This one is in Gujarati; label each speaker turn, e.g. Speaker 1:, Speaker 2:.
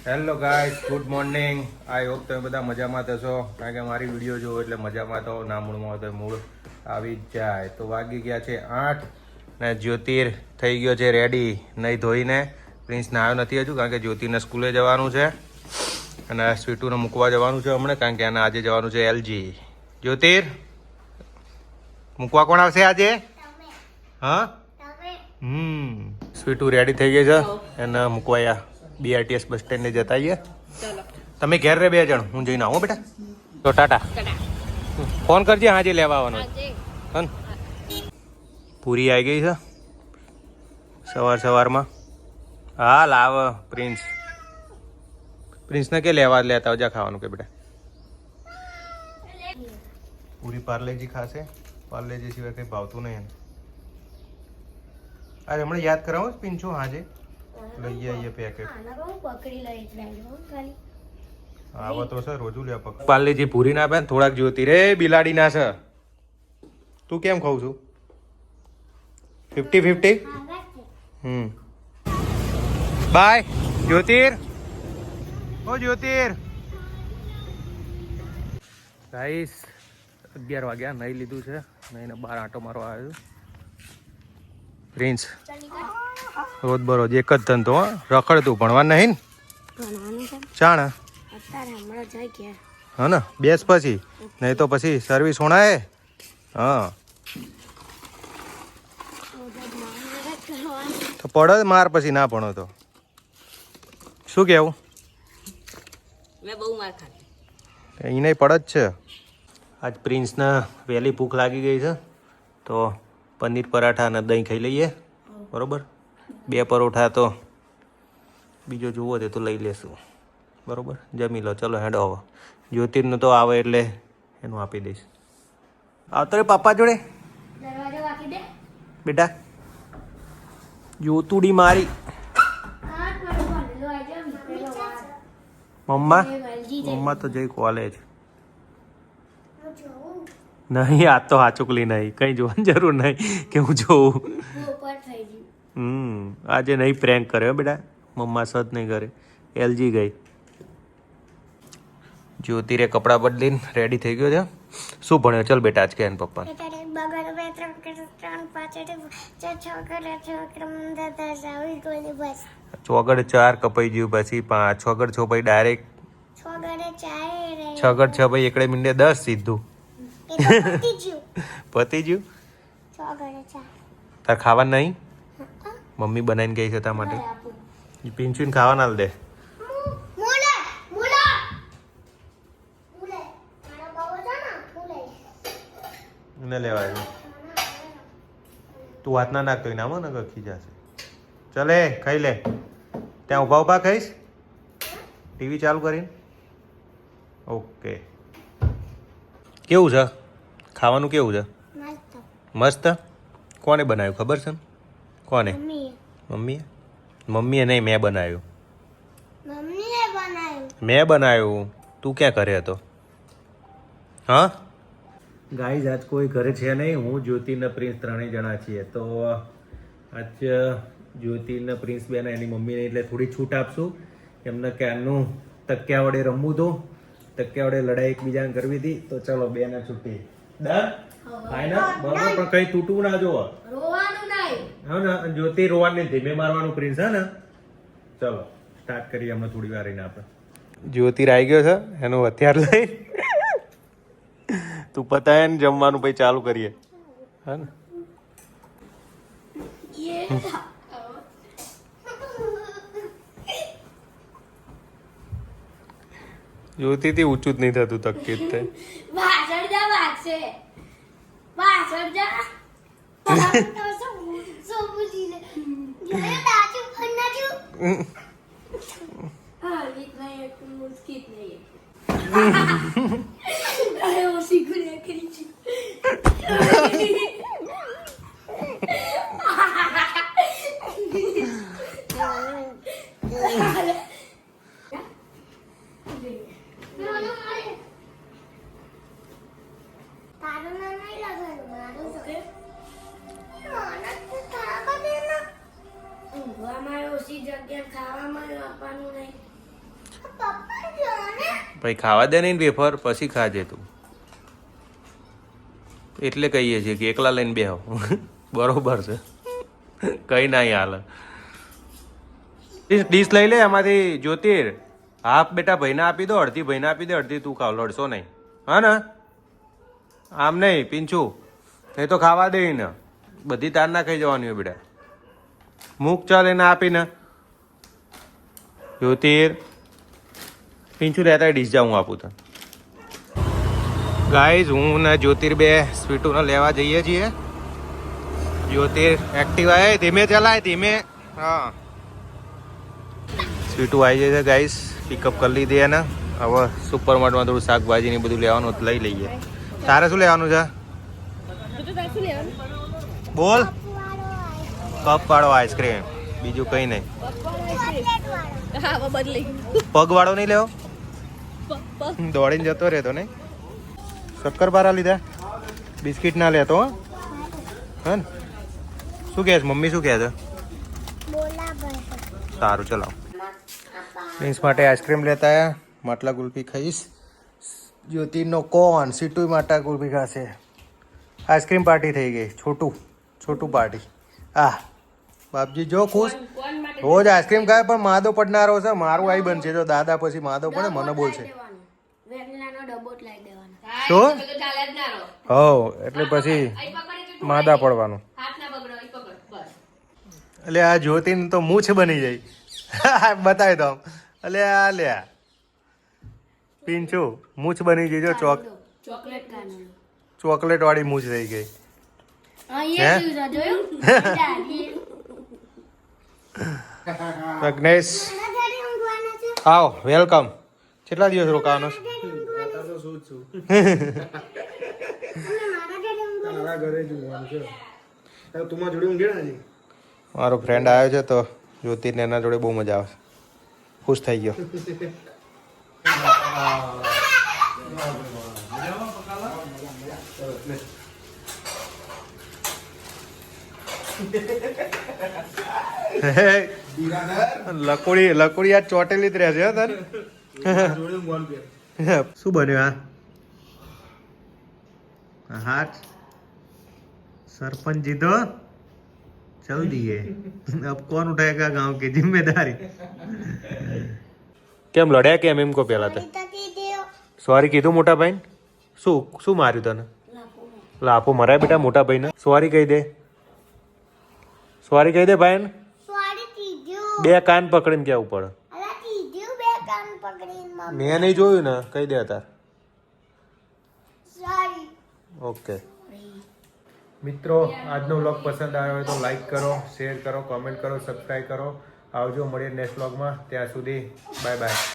Speaker 1: Hello guys, good morning. I hope તમે બધા મજામાં થશો, કારણ કે મારી વિડીયો જોવો એટલે મજામાં તો ના મૂળમાં હોય તો મૂળ આવી જ જાય. તો વાગી ગયા છે 8 ને જ્યોતિર થઈ ગયો છે રેડી નહીં ધોઈને. પ્રિન્સ નાયો નથી હજુ, કારણ કે જ્યોતિને સ્કૂલે જવાનું છે અને સ્વીટુને મૂકવા જવાનું છે હમણાં, કારણ કે એને આજે જવાનું છે એલજી. જ્યોતિર, મૂકવા કોણ આવશે આજે? હા, સ્વીટુ રેડી થઈ ગઈ છે એને મૂકવાયા બીઆરટીએસ બસ સ્ટેન્ડે જતા આવીએ. તમે ઘેર રે 2 જણ, હું જઈને આવું બેટા. તો ટાટા. ફોન કરજે હાજે લેવા આવવાનો. હન, પૂરી આવી ગઈ છે સવારમાં. હા લાવ પ્રિન્સ. પ્રિન્સને કે લેતા જા ખાવાનું કે બેટા. પૂરી પાર્લેજી ખાશે, પાર્લેજી સિવાય કંઈ ભાવતું નહીં. અરે હમણાં યાદ કરાવો પિન્ચો હાજે લઈ આવીએ પેકેટ. આવો તો સર રોજુ લે પક. પાર્લેજી પૂરી ના આપે, થોડાક જોતી રે બિલાડી ના છે. તું કેમ ખાવ છું? 50-50. બાય જ્યોતિર. ઓ જ્યોતિર. ગાઈસ 11 વાગ્યા, નહીં લીધું છે, નહીં બહાર આંટો મારવા આવ્યો. પ્રિન્સ રોજ બરોજ એક જ ધંધો, રખડતું ભણવાનું નહીં ને ચાણ હા ને. બેસ પછી, નહીં તો પછી સર્વિસ હોણાય. હા તો પડે માર પછી ના ભણો તો શું કેવું? અહીં પડે જ છે. આજ પ્રિન્સને વહેલી ભૂખ લાગી ગઈ છે તો પનીર પરાઠા અને દહીં ખાઈ લઈએ, બરાબર. 2 પરોઠા તો બીજો જુઓ તે તો લઈ લેશું, બરાબર. જમી લો, ચલો હેડો. હવે જ્યોતિરનું તો આવે એટલે એનું આપી દઈશ. આવતો રે પપ્પા જોડે બેટા. જોતુડી મારી મમ્મા તો જઈ કોલેજ નહીં. આજ તો હાચુકલી નહીં, કઈ જોવાની જરૂર નહીં કે હું જોઉં. આજે નહીં પ્રેન્ક કર્યો બેટા, મમ્મા સત નહીં કરે. એલજી ગઈ. જ્યોતિરે કપડાં બદલીને રેડી થઈ ગયો છે. શું ભણ્યો? ચલ બેટા આજ કે એને પપ્પા. ચોગડ 4 કપાઈ ગયું, પછી 5 છોગડ 6 પછી ડાયરેક્ટ 6 પછી એકડે મિનિટે 10 સીધું પતી ગયું. તાર ખાવાનું નહીં? મમ્મી બનાવીને ગઈ છે તાર માટે. પિંચુને ખાવાના દે. ને લેવાય તું હાથ ના નાખતો નામો ને કખી જશે. ચલે ખાઈ લે. ત્યાં ઊભા ખાઈશ ટીવી ચાલુ કરીને. ઓકે. કેવું છે ખાવાનું? કેવું છે? મસ્ત. કોને બનાવ્યું ખબર છે? કોને? મમ્મીએ. મમ્મીએ નહીં, મેં બનાવ્યું. મેં બનાવ્યું. તું ક્યાં ઘરે હતો? હા ગાઈઝ, આજ કોઈ ઘરે છે નહીં. હું જ્યોતિ ને પ્રિન્સ 3 જણા છીએ. તો આજ જ્યોતિ ને પ્રિન્સ બેન એની મમ્મીને એટલે થોડી છૂટ આપશું. એમને ક્યારનું તકિયા વડે રમવું હતું, તકિયા વડે લડાઈ એકબીજાને કરવી હતી. તો ચલો બેને છૂટી ડન ફાઈનલ, બરોબર. પણ કઈ તૂટવું ના જોવો. હા ને જ્યોતિ રોવાની નથી, મેં મારવાનું પ્રિન્સ. હા ને ચલો સ્ટાર્ટ કરીએ હમણાં થોડી વાર રહીને આપણે. જ્યોતિ આવી ગયો છે, એનું હથિયાર લઈ તું પતાય ને જમવાનું પછી ચાલુ કરીએ. હા ને જ્યોતિ થી ઊંચું જ નહીં થતું તકીદ તે.
Speaker 2: ઊંઘવામાં ઓછી જગ્યા, ખાવામાં આપવાનું નહીં.
Speaker 1: ભાઈ ખાવા દે નહીં વેફર પછી ખાજે તું. એટલે કહીએ છીએ કે એકલા લઈને બેહો. બરોબર છે, કઈ ના હાલ. ડીશ લઈ લે એમાંથી જ્યોતિર. હાફ બેટા ભાઈને આપી દો, અડધી ભાઈને આપી દે, અડધી તું ખાવ, લડશો નહીં. હા ને? આમ નહીં પીંછું, એ તો ખાવા દે ને, બધી તાર ના ખાઈ જવાની હોય બેટા. મૂક ચાલ એને આપીને. જ્યોતિર પીંછું રહેતા ડીશ જાઉં આપું તને. ગાઈઝ હું ને જ્યોતિર બે સ્વીટુને લેવા જઈએ છીએ. જ્યોતિર એક્ટિવા આવે, ધીમે ચલાય ધીમે. હા સ્વીટું આવી જાય છે ગાઈઝ, પિકઅપ કરી લીધી એને. હવે સુપર માર્ટમાં થોડું શાકભાજી ને બધું લેવાનું લઈ લઈએ. તારે શું લેવાનું છે? બોલ. કપ વાળો આઈસ્ક્રીમ, બીજું કઈ નહીં. પગ વાળો નહીં લેવો, દોડીને જતો રહેતો નહીં. શક્કરપારા લીધા, બિસ્કિટ ના લેતો. હા ને? શું કહે છે મમ્મી, શું કહે છે? સારું ચલાવો. પ્રિન્સ માટે આઈસ્ક્રીમ લેતા આવ્યા. માટલા ગુલ્ફી ખાઈશ. જ્યોતિનો કોન, સીટુ માટલા ગુલ્ફી ખાશે. આઈસ્ક્રીમ પાર્ટી થઈ ગઈ. છોટું પાર્ટી. આ બાપજી જો ખુશ. રોજ આઈસ્ક્રીમ ખાય પણ માદો પડનારો છે. મારું આઈ બનશે જો દાદા પછી માદો પડે મને બોલશે. શું? હો એટલે પછી માદા પડવાનું. એટલે આ જ્યોતિન તો મૂછ બની જાય. બતાવી દો. એટલે આ લે પીંછું મૂછ બની ગઈ જો. ચોકલેટ વાળી મૂછ થઈ ગઈ. પ્રજ્ઞેશ આવો, વેલકમ. કેટલા દિવસ રોકાવાનો છે? મારો ફ્રેન્ડ આવ્યો છે તો જ્યોતિને એના જોડે બહુ મજા આવે. ખુશ થઈ ગયો. લકુડી આ ચોટેલી જ રહેશે. શું બન્યું આ? હાથ सरपंच जी तो चल दिए, अब कौन उठाएगा गांव की जिम्मेदारी? કેમ લડ્યા કેમ એમ કો પેલા તો સોરી કીધું મોટા ભાઈ? શું માર્યું તને? લાપો મરાય બેટા મોટા ભાઈ ને. સોરી કહી દે, સોરી કહી દે ભાઈ. બે કાન પકડીને કેવું પડે. મેં નહીં જોયું ને, કહી દે તાર. ઓકે મિત્રો, આજનો વ્લોગ પસંદ આવ્યો હોય તો લાઈક કરો, શેર કરો, કોમેન્ટ કરો, સબસ્ક્રાઈબ કરો. આવજો, મળીએ નેક્સ્ટ વ્લોગમાં. ત્યાં સુધી બાય બાય.